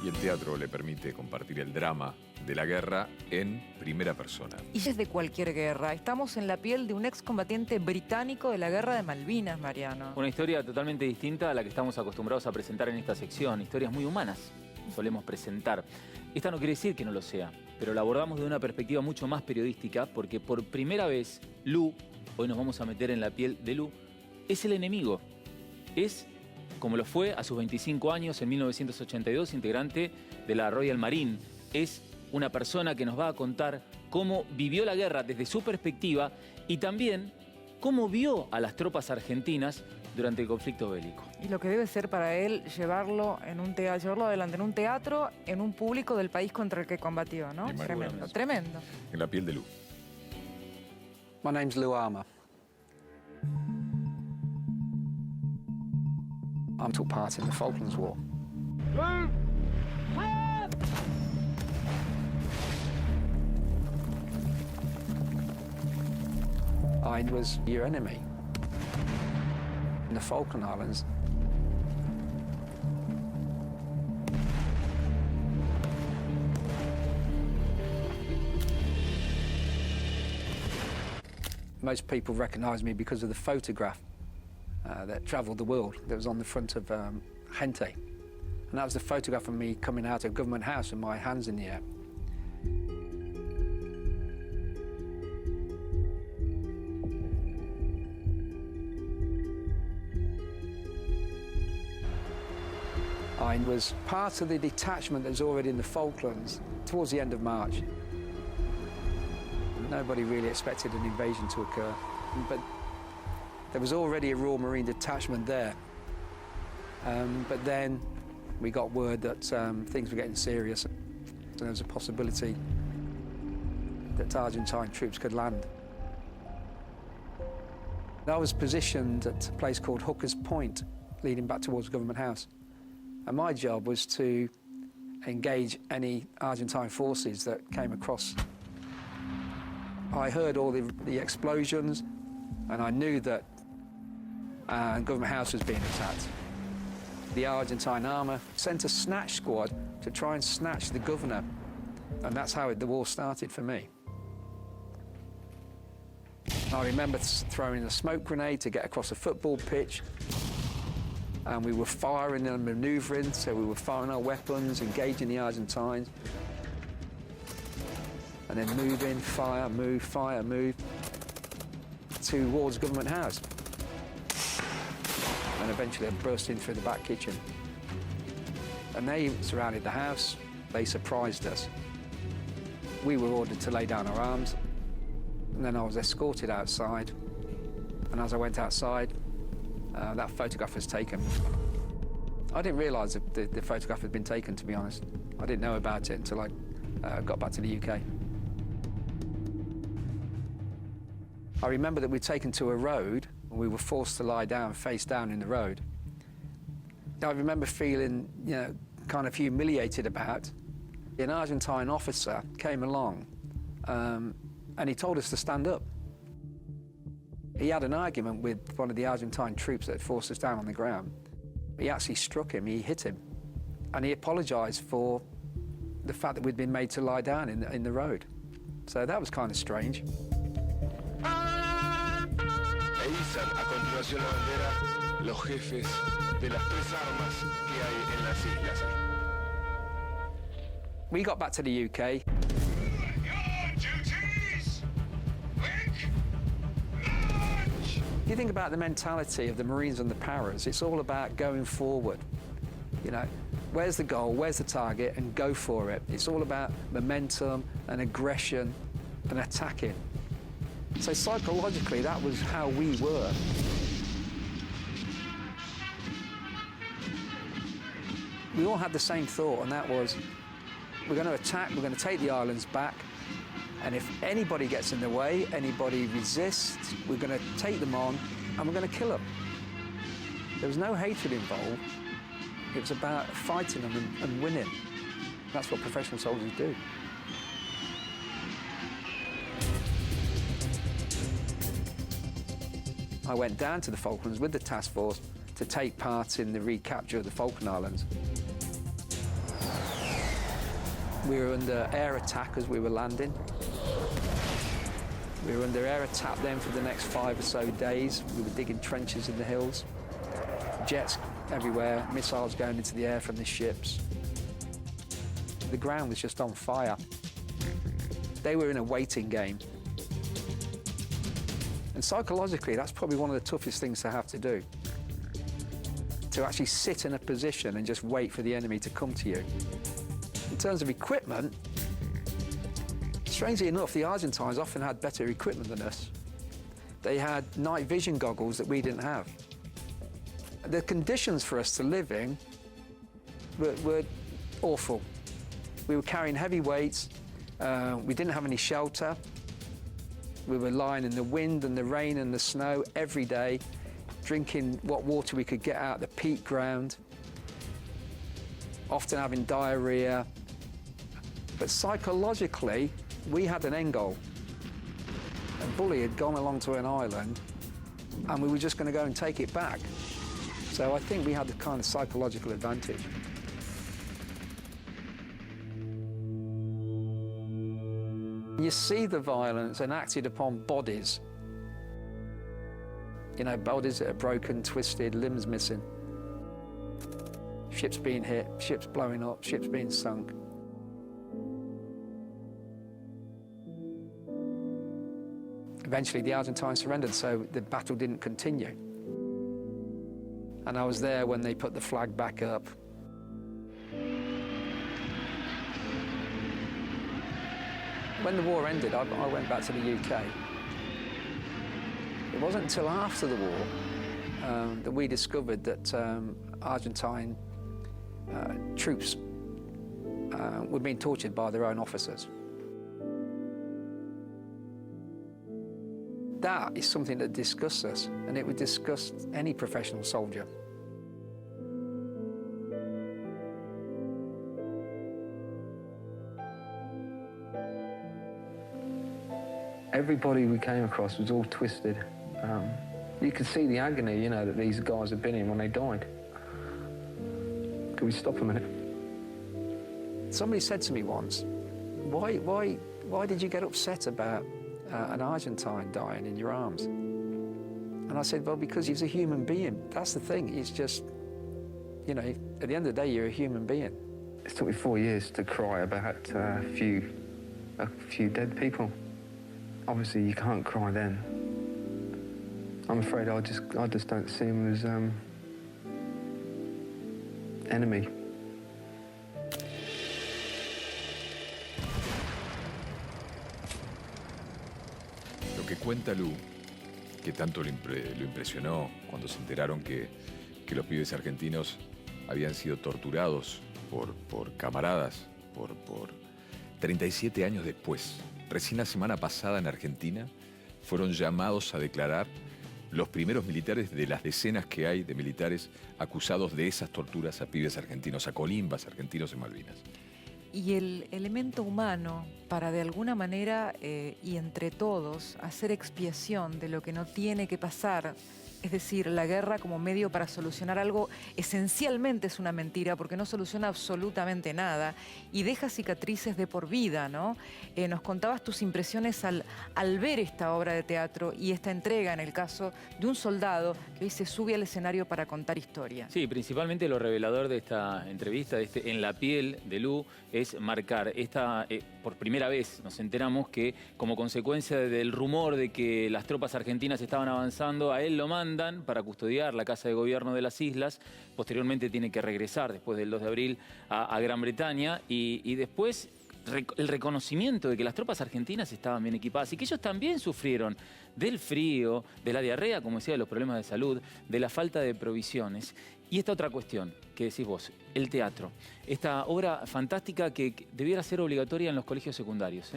Y el teatro le permite compartir el drama de la guerra en primera persona. Y es de cualquier guerra. Estamos en la piel de un excombatiente británico de la guerra de Malvinas, Mariano. Una historia totalmente distinta a la que estamos acostumbrados a presentar en esta sección. Historias muy humanas solemos presentar. Esta no quiere decir que no lo sea, pero la abordamos de una perspectiva mucho más periodística porque por primera vez Lu, hoy nos vamos a meter en la piel de Lu, es el enemigo. Es, como lo fue a sus 25 años en 1982, integrante de la Royal Marine. Es una persona que nos va a contar cómo vivió la guerra desde su perspectiva y también cómo vio a las tropas argentinas durante el conflicto bélico. Y lo que debe ser para él llevarlo adelante en un teatro, en un público del país contra el que combatió, ¿no? Tremendo, tremendo. En la piel de Lu. My name's Lou Armour. I took part in the Falklands War. I was your enemy in the Falkland Islands. Most people recognise me because of the photograph that travelled the world that was on the front of Gente. And that was the photograph of me coming out of Government House with my hands in the air. I was part of the detachment that was already in the Falklands towards the end of March. Nobody really expected an invasion to occur, but there was already a Royal Marine detachment there. But then we got word that things were getting serious, and there was a possibility that Argentine troops could land. I was positioned at a place called Hooker's Point, leading back towards Government House. And my job was to engage any Argentine forces that came across. I heard all the explosions, and I knew that Government House was being attacked. The Argentine armour sent a snatch squad to try and snatch the governor, and that's how the war started for me. I remember throwing a smoke grenade to get across a football pitch, and we were firing and manoeuvring, so we were firing our weapons, engaging the Argentines, and then moving, fire, move, towards Government House. And eventually I burst in through the back kitchen. And they surrounded the house, they surprised us. We were ordered to lay down our arms, and then I was escorted outside. And as I went outside, that photograph was taken. I didn't realise that the photograph had been taken, to be honest. I didn't know about it until I got back to the UK. I remember that we'd taken to a road, and we were forced to lie down, face down in the road. I remember feeling, kind of humiliated about. An Argentine officer came along, and he told us to stand up. He had an argument with one of the Argentine troops that had forced us down on the ground. He actually struck him, he hit him, and he apologised for the fact that we'd been made to lie down in the road. So that was kind of strange. Izan a continuación la bandera los jefes de las tres armas que hay en las islas. We got back to the UK. If you think about the mentality of the Marines and the Paras, it's all about going forward. Where's the goal, where's the target, and go for it. It's all about momentum and aggression and attacking. So psychologically, that was how we were. We all had the same thought, and that was, we're going to attack, we're going to take the islands back, and if anybody gets in the way, anybody resists, we're going to take them on, and we're going to kill them. There was no hatred involved. It was about fighting them and winning. That's what professional soldiers do. I went down to the Falklands with the task force to take part in the recapture of the Falkland Islands. We were under air attack as we were landing. We were under air attack then for the next 5 or so days. We were digging trenches in the hills. Jets everywhere, missiles going into the air from the ships. The ground was just on fire. They were in a waiting game. And psychologically, that's probably one of the toughest things to have to do. To actually sit in a position and just wait for the enemy to come to you. In terms of equipment, strangely enough, the Argentines often had better equipment than us. They had night vision goggles that we didn't have. The conditions for us to live in were awful. We were carrying heavy weights, we didn't have any shelter. We were lying in the wind and the rain and the snow every day, drinking what water we could get out of the peat ground, often having diarrhea. But psychologically, we had an end goal. A bully had gone along to an island and we were just going to go and take it back. So I think we had the kind of psychological advantage. You see the violence enacted upon bodies. You know, bodies that are broken, twisted, limbs missing. Ships being hit, ships blowing up, ships being sunk. Eventually the Argentines surrendered, so the battle didn't continue. And I was there when they put the flag back up. When the war ended, I went back to the UK. It wasn't until after the war that we discovered that Argentine troops were being tortured by their own officers. That is something that disgusts us, and it would disgust any professional soldier. Everybody we came across was all twisted. You could see the agony, you know, that these guys had been in when they died. Could we stop a minute? Somebody said to me once, why did you get upset about an Argentine dying in your arms? And I said, well, because he's a human being. That's the thing. He's just, you know, at the end of the day, you're a human being. It took me 4 years to cry about a few dead people. Obviously, you can't cry then. I'm afraid I just don't see him as enemy. Lo que cuenta Lu, que tanto lo impresionó cuando se enteraron que los pibes argentinos habían sido torturados por camaradas, por 37 años después. Recién la semana pasada en Argentina fueron llamados a declarar los primeros militares de las decenas que hay de militares acusados de esas torturas a pibes argentinos, a colimbas argentinos en Malvinas. Y el elemento humano para de alguna manera y entre todos hacer expiación de lo que no tiene que pasar, es decir, la guerra como medio para solucionar algo, esencialmente es una mentira porque no soluciona absolutamente nada y deja cicatrices de por vida, ¿no? Nos contabas tus impresiones al ver esta obra de teatro y esta entrega, en el caso de un soldado que hoy se sube al escenario para contar historia. Sí, principalmente lo revelador de esta entrevista, En la piel de Lu, es marcar por primera vez nos enteramos que como consecuencia del rumor de que las tropas argentinas estaban avanzando, a él lo mandan para custodiar la Casa de Gobierno de las Islas. Posteriormente tiene que regresar después del 2 de abril a Gran Bretaña y después el reconocimiento de que las tropas argentinas estaban bien equipadas y que ellos también sufrieron del frío, de la diarrea, como decía, de los problemas de salud, de la falta de provisiones. Y esta otra cuestión que decís vos, el teatro. Esta obra fantástica que debiera ser obligatoria en los colegios secundarios,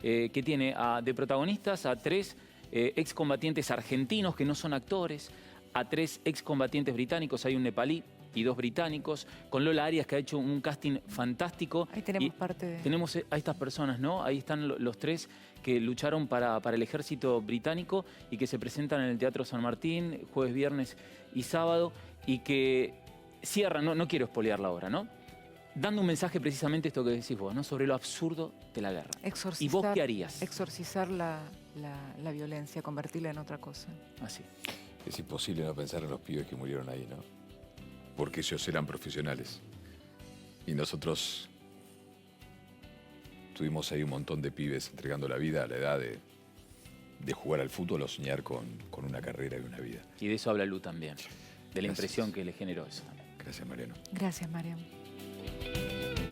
que tiene de protagonistas a 3 excombatientes argentinos que no son actores, a 3 excombatientes británicos, hay un nepalí y 2 británicos, con Lola Arias, que ha hecho un casting fantástico. Ahí tenemos parte de... Tenemos a estas personas, ¿no? Ahí están los 3 que lucharon para el ejército británico y que se presentan en el Teatro San Martín jueves, viernes y sábado y que cierran, no quiero espolear la obra, ¿no? dando un mensaje precisamente esto que decís vos, ¿no? Sobre lo absurdo de la guerra. Exorcizar, ¿Y vos qué harías? Exorcizar la violencia, convertirla en otra cosa. Así. Es imposible no pensar en los pibes que murieron ahí, ¿no? Porque ellos eran profesionales. Y nosotros tuvimos ahí un montón de pibes entregando la vida a la edad de jugar al fútbol o soñar con una carrera y una vida. Y de eso habla Lu también, de la Gracias. impresión que le generó eso también. Gracias, Mariano. Gracias, Mariam.